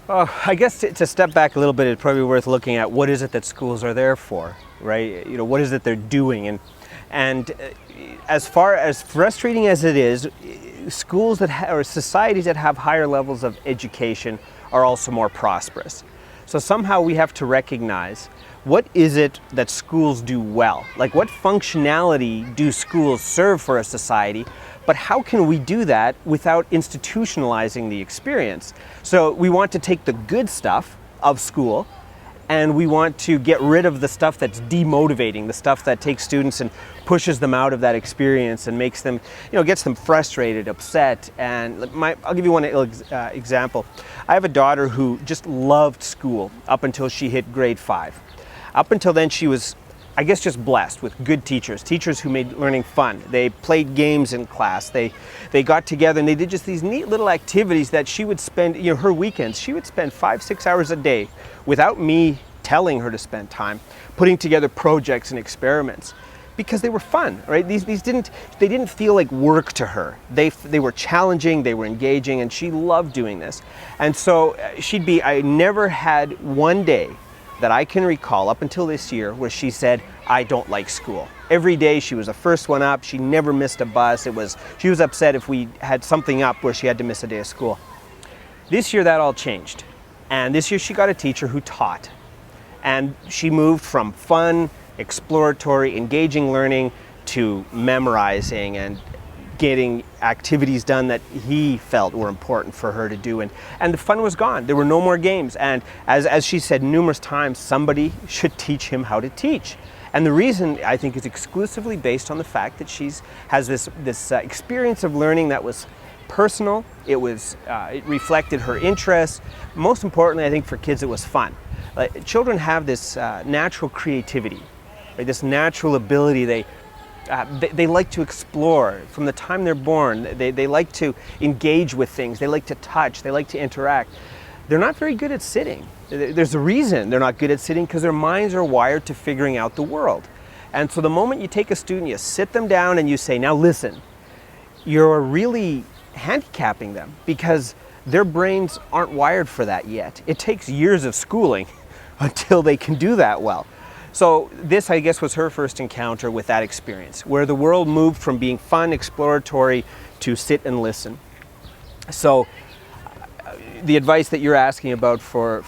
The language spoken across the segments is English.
I guess to step back a little bit, it's probably worth looking at what is it that schools are there for, right? You know, what is it they're doing? And as far as frustrating as it is, schools that or societies that have higher levels of education are also more prosperous. So somehow we have to recognize, what is it that schools do well? Like, what functionality do schools serve for a society? But how can we do that without institutionalizing the experience? So we want to take the good stuff of school, and we want to get rid of the stuff that's demotivating, the stuff that takes students and pushes them out of that experience and makes them, gets them frustrated, upset. And I'll give you one example. I have a daughter who just loved school up until she hit grade 5. Up until then, she was, I guess, just blessed with good teachers who made learning fun. They played games in class. They got together and they did just these neat little activities that she would spend, her weekends. She would spend 5-6 hours a day without me telling her to spend time, putting together projects and experiments, because they were fun, right? They didn't feel like work to her. They were challenging, they were engaging, and she loved doing this. And so I never had one day that I can recall up until this year where she said, I don't like school. Every day she was the first one up. She never missed a bus. She was upset if we had something up where she had to miss a day of school. This year that all changed. And this year she got a teacher who taught. And she moved from fun, exploratory, engaging learning to memorizing and getting activities done that he felt were important for her to do, and the fun was gone. There were no more games, and as she said numerous times, somebody should teach him how to teach. And the reason, I think, is exclusively based on the fact that has this experience of learning that was personal. It reflected her interests. Most importantly, I think for kids, it was fun. Children have this natural creativity, right? This natural ability. They like to explore from the time they're born. They like to engage with things. They like to touch. They like to interact. They're not very good at sitting. There's a reason they're not good at sitting, because their minds are wired to figuring out the world. And so the moment you take a student, you sit them down and you say, now listen, you're really handicapping them, because their brains aren't wired for that yet. It takes years of schooling until they can do that well. So this, I guess, was her first encounter with that experience, where the world moved from being fun, exploratory, to sit and listen. So the advice that you're asking about for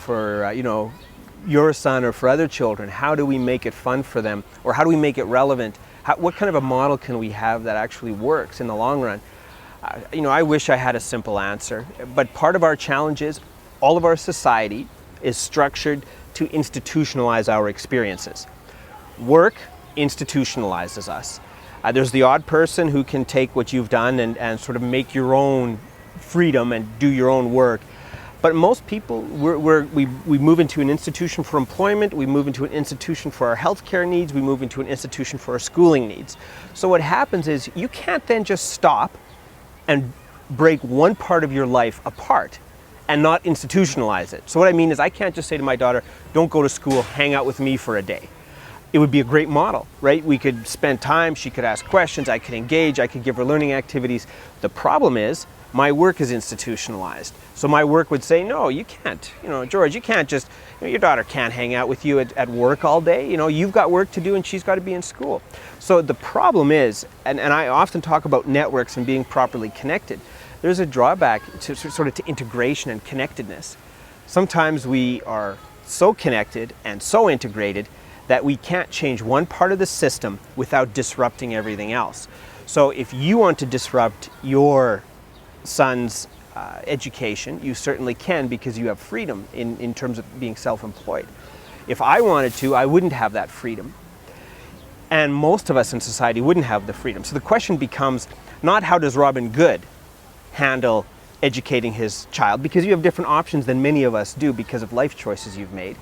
your son or for other children, how do we make it fun for them, or how do we make it relevant? What kind of a model can we have that actually works in the long run? I wish I had a simple answer, but part of our challenge is all of our society is structured to institutionalize our experiences. Work institutionalizes us. There's the odd person who can take what you've done and sort of make your own freedom and do your own work. But most people, we move into an institution for employment, we move into an institution for our healthcare needs, we move into an institution for our schooling needs. So what happens is you can't then just stop and break one part of your life apart and not institutionalize it. So what I mean is, I can't just say to my daughter, don't go to school, hang out with me for a day. It would be a great model, right? We could spend time, she could ask questions, I could engage, I could give her learning activities. The problem is, my work is institutionalized. So my work would say, no, you can't. George, you can't just, your daughter can't hang out with you at work all day. You've got work to do and she's got to be in school. So the problem is, and I often talk about networks and being properly connected, there's a drawback to integration and connectedness. Sometimes we are so connected and so integrated that we can't change one part of the system without disrupting everything else. So if you want to disrupt your son's education, you certainly can, because you have freedom in terms of being self-employed. If I wanted to, I wouldn't have that freedom. And most of us in society wouldn't have the freedom. So the question becomes not how does Robin Good handle educating his child, because you have different options than many of us do because of life choices you've made.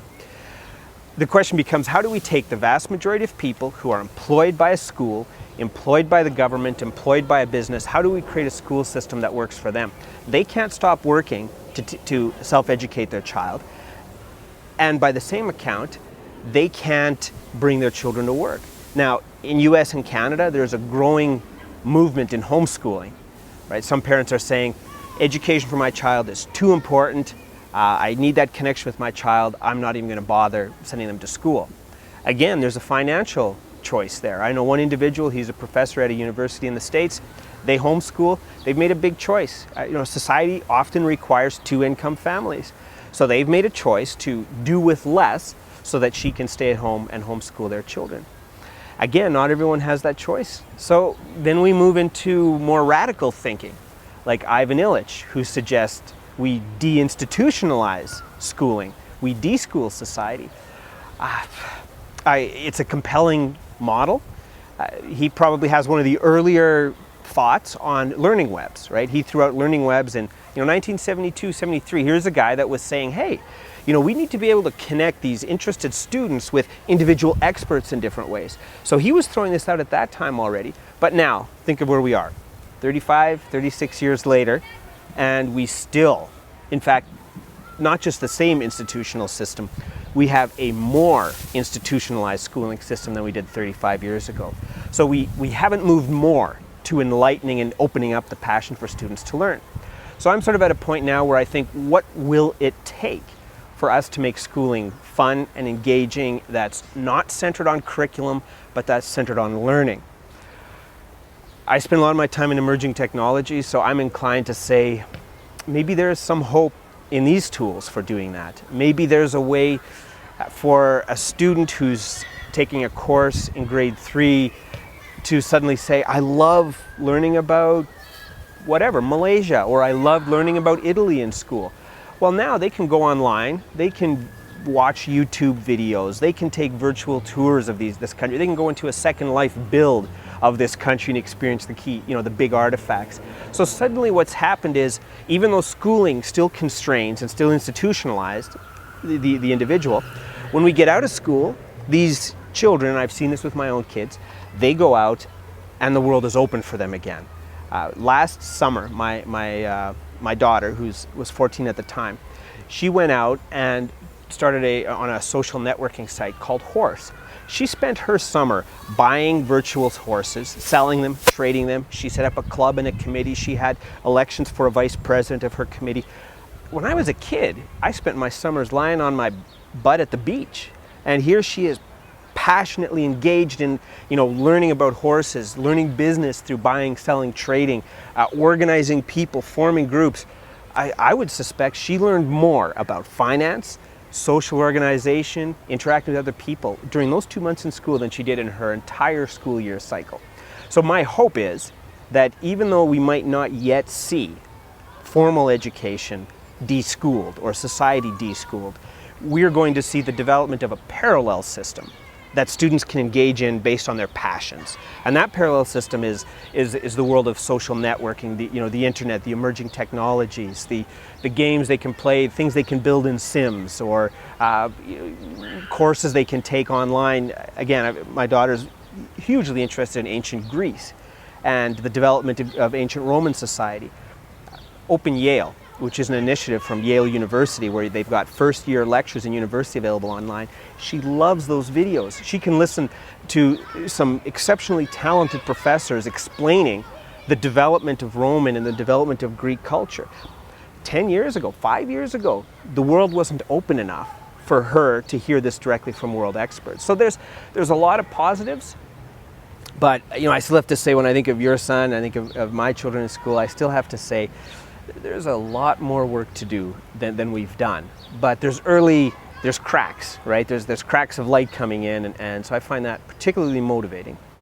The question becomes, how do we take the vast majority of people who are employed by a school, employed by the government, employed by a business, how do we create a school system that works for them? They can't stop working to self-educate their child, and by the same account, they can't bring their children to work. Now, in US and Canada, there's a growing movement in homeschooling. Right? Some parents are saying, education for my child is too important. I need that connection with my child. I'm not even going to bother sending them to school. Again, there's a financial choice there. I know one individual, he's a professor at a university in the States. They homeschool. They've made a big choice. Society often requires two-income families. So they've made a choice to do with less so that she can stay at home and homeschool their children. Again, not everyone has that choice. So then we move into more radical thinking, like Ivan Illich, who suggests we deinstitutionalize schooling. We deschool society. It's a compelling model. He probably has one of the earlier thoughts on learning webs, right? He threw out learning webs in 1972, 73. Here's a guy that was saying, hey, we need to be able to connect these interested students with individual experts in different ways. So he was throwing this out at that time already. But now, think of where we are, 35, 36 years later, and we still, in fact, not just the same institutional system, we have a more institutionalized schooling system than we did 35 years ago. So we haven't moved more to enlightening and opening up the passion for students to learn. So I'm sort of at a point now where I think, what will it take for us to make schooling fun and engaging, that's not centered on curriculum, but that's centered on learning? I spend a lot of my time in emerging technologies, so I'm inclined to say maybe there's some hope in these tools for doing that. Maybe there's a way for a student who's taking a course in grade 3 to suddenly say, I love learning about whatever, Malaysia, or I love learning about Italy in school. Well, now they can go online, they can watch YouTube videos, they can take virtual tours of this country, they can go into a Second Life build of this country and experience the big artifacts. So suddenly what's happened is, even though schooling still constrains and still institutionalized the individual, when we get out of school, these children, and I've seen this with my own kids, they go out and the world is open for them again. Last summer, my daughter, who was 14 at the time, she went out and started on a social networking site called Horse. She spent her summer buying virtual horses, selling them, trading them. She set up a club and a committee. She had elections for a vice president of her committee. When I was a kid, I spent my summers lying on my butt at the beach. And here she is, passionately engaged in learning about horses, learning business through buying, selling, trading, organizing people, forming groups. I would suspect she learned more about finance, social organization, interacting with other people during those 2 months in school than she did in her entire school year cycle. So my hope is that even though we might not yet see formal education deschooled or society deschooled, we're going to see the development of a parallel system that students can engage in based on their passions. And that parallel system is the world of social networking, the internet, the emerging technologies, the games they can play, things they can build in Sims, or courses they can take online. Again, my daughter's hugely interested in ancient Greece and the development of ancient Roman society. Open Yale, which is an initiative from Yale University where they've got first-year lectures in university available online. She loves those videos. She can listen to some exceptionally talented professors explaining the development of Roman and the development of Greek culture. 10 years ago, 5 years ago, the world wasn't open enough for her to hear this directly from world experts. So there's a lot of positives, but I still have to say, when I think of your son, I think of my children in school, I still have to say, there's a lot more work to do than we've done. But there's cracks, right? There's cracks of light coming in, and so I find that particularly motivating.